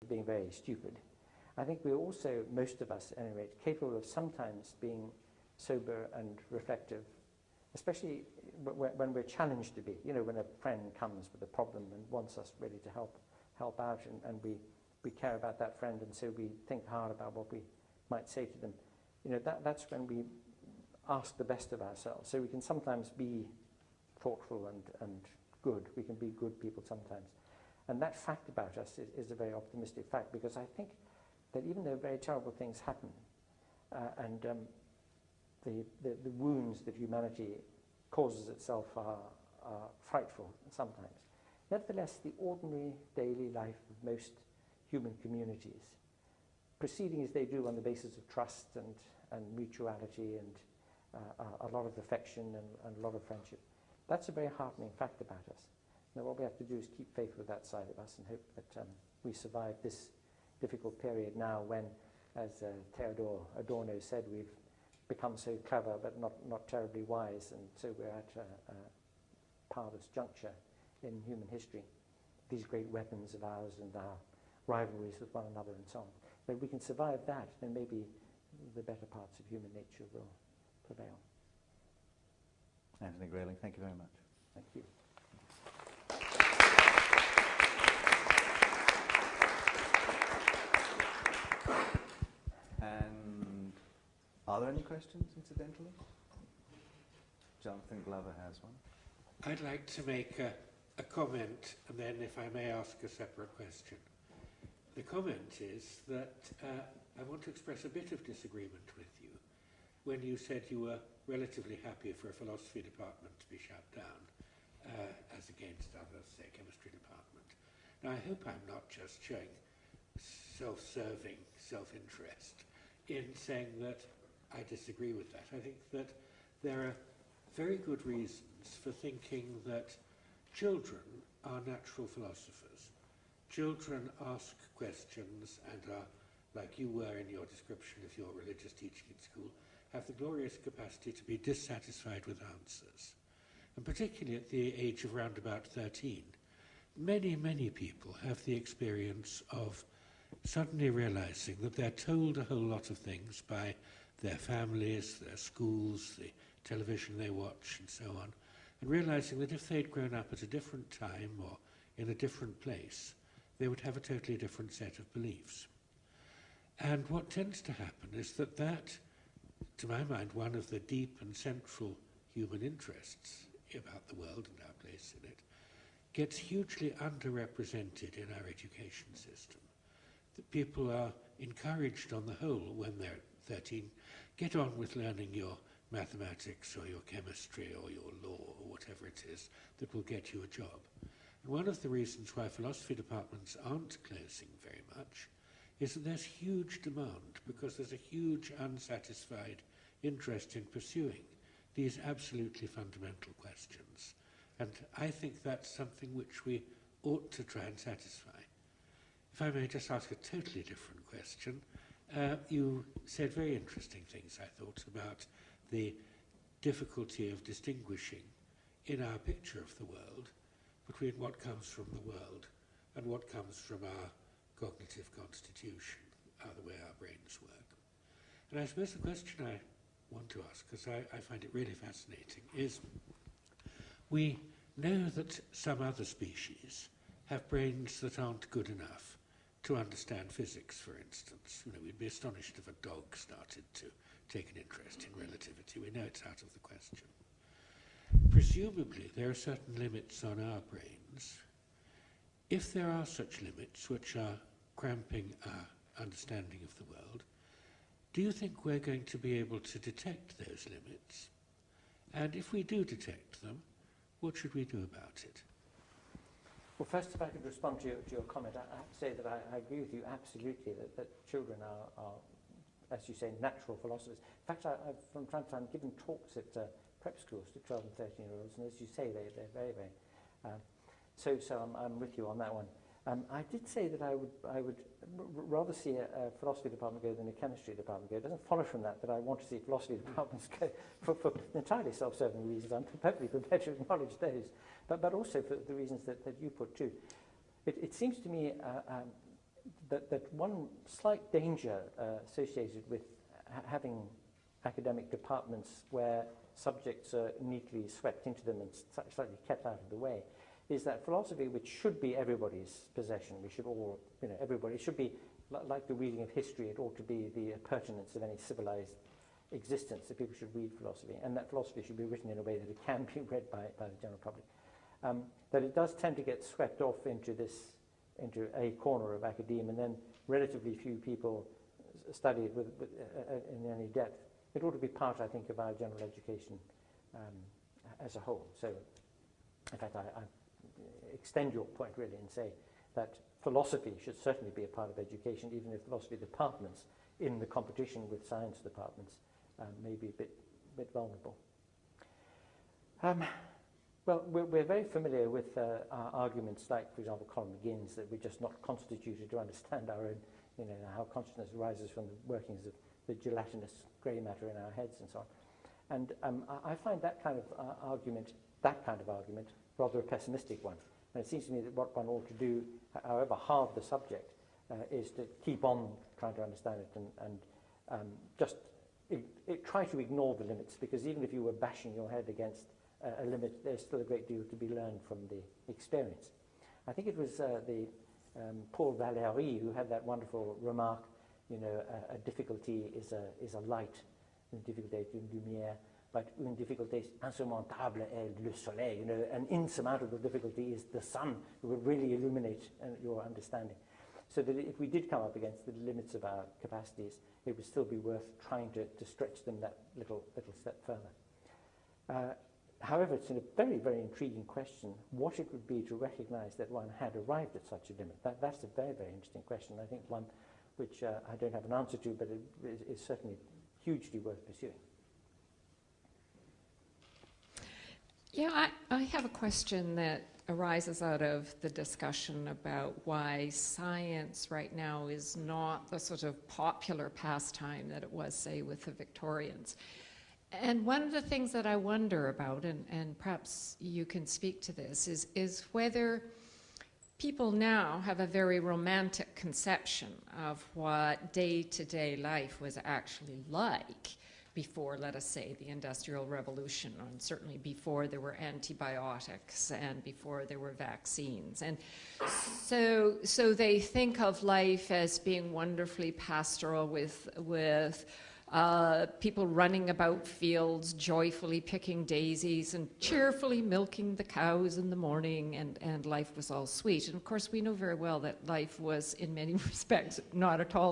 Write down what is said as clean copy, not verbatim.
being very stupid. I think we're also, most of us anyway, capable of sometimes being sober and reflective, especially when we're challenged to be. You know, when a friend comes with a problem and wants us really to help out, and we care about that friend, and so we think hard about what we might say to them. You know, that's when we ask the best of ourselves. So we can sometimes be thoughtful and good. We can be good people sometimes. And that fact about us is a very optimistic fact, because I think that even though very terrible things happen, and the wounds that humanity causes itself are frightful sometimes, nevertheless, the ordinary daily life of most human communities, proceeding as they do on the basis of trust and mutuality and a lot of affection and a lot of friendship, that's a very heartening fact about us. Now, what we have to do is keep faith with that side of us and hope that we survive this difficult period now when, as Theodore Adorno said, we've become so clever but not terribly wise, and so we're at a parlous juncture in human history. These great weapons of ours and our rivalries with one another and so on. But if we can survive that, then maybe the better parts of human nature will prevail. Anthony Grayling, thank you very much. Thank you. And are there any questions, incidentally? Jonathan Glover has one. I'd like to make a comment, and then, if I may, ask a separate question. The comment is that I want to express a bit of disagreement with you when you said you were relatively happy for a philosophy department to be shut down, as against others, say, chemistry department. Now, I hope I'm not just showing self-serving self-interest in saying that I disagree with that. I think that there are very good reasons for thinking that children are natural philosophers. Children ask questions and are, like you were in your description of your religious teaching at school, have the glorious capacity to be dissatisfied with answers. And particularly at the age of round about 13, many, many people have the experience of suddenly realizing that they're told a whole lot of things by their families, their schools, the television they watch, and so on, and realizing that if they'd grown up at a different time or in a different place, they would have a totally different set of beliefs. And what tends to happen is that, to my mind, one of the deep and central human interests about the world and our place in it, gets hugely underrepresented in our education system. That people are encouraged on the whole when they're 13, get on with learning your mathematics or your chemistry or your law or whatever it is that will get you a job. And one of the reasons why philosophy departments aren't closing very much is that there's huge demand, because there's a huge unsatisfied interest in pursuing these absolutely fundamental questions. And I think that's something which we ought to try and satisfy. If I may just ask a totally different question, you said very interesting things, I thought, about the difficulty of distinguishing in our picture of the world between what comes from the world and what comes from our cognitive constitution, the way our brains work. And I suppose the question I want to ask, because I find it really fascinating, is we know that some other species have brains that aren't good enough to understand physics, for instance. You know, we'd be astonished if a dog started to take an interest in relativity. We know it's out of the question. Presumably, there are certain limits on our brains. If there are such limits which are cramping our understanding of the world, do you think we're going to be able to detect those limits? And if we do detect them, what should we do about it? Well, first, if I could respond to your comment, I have to say that I agree with you absolutely that children are, as you say, natural philosophers. In fact, I've from time to time given talks at prep schools to 12 and 13-year-olds, and as you say, they're very, very... So I'm with you on that one. I did say that I would rather see a philosophy department go than a chemistry department go. It doesn't follow from that I want to see philosophy departments go for entirely self-serving reasons. I'm perfectly prepared to acknowledge those, but also for the reasons that you put too. It seems to me that one slight danger associated with having academic departments where subjects are neatly swept into them and slightly kept out of the way, is that philosophy, which should be everybody's possession, we should all, everybody, it should be like the reading of history, it ought to be the pertinence of any civilized existence, that people should read philosophy, and that philosophy should be written in a way that it can be read by the general public. That it does tend to get swept off into a corner of academia, and then relatively few people study it in any depth. It ought to be part, I think, of our general education as a whole. So, in fact, I extend your point really and say that philosophy should certainly be a part of education, even if philosophy departments in the competition with science departments may be a bit vulnerable. Well, we're very familiar with arguments like, for example, Colin McGinn's, that we're just not constituted to understand our own, how consciousness arises from the workings of the gelatinous grey matter in our heads and so on. And I find that kind of argument, rather a pessimistic one. And it seems to me that what one ought to do, however hard the subject, is to keep on trying to understand it and just try to ignore the limits, because even if you were bashing your head against a limit, there's still a great deal to be learned from the experience. I think it was Paul Valéry who had that wonderful remark, a difficulty is a light, une difficulté est une lumière, but une difficulté insurmontable est le soleil. An insurmountable difficulty is the sun, who will really illuminate your understanding. So that if we did come up against the limits of our capacities, it would still be worth trying to stretch them that little step further. However, it's a very, very intriguing question, what it would be to recognize that one had arrived at such a limit. That's a very, very interesting question. I think one which I don't have an answer to, but it is certainly hugely worth pursuing. Yeah, I have a question that arises out of the discussion about why science right now is not the sort of popular pastime that it was, say, with the Victorians. And one of the things that I wonder about, and perhaps you can speak to this, is whether people now have a very romantic conception of what day-to-day life was actually like before, let us say, the Industrial Revolution, and certainly before there were antibiotics and before there were vaccines. And so they think of life as being wonderfully pastoral with people running about fields, joyfully picking daisies and cheerfully milking the cows in the morning, and life was all sweet. And of course, we know very well that life was, in many respects, not at all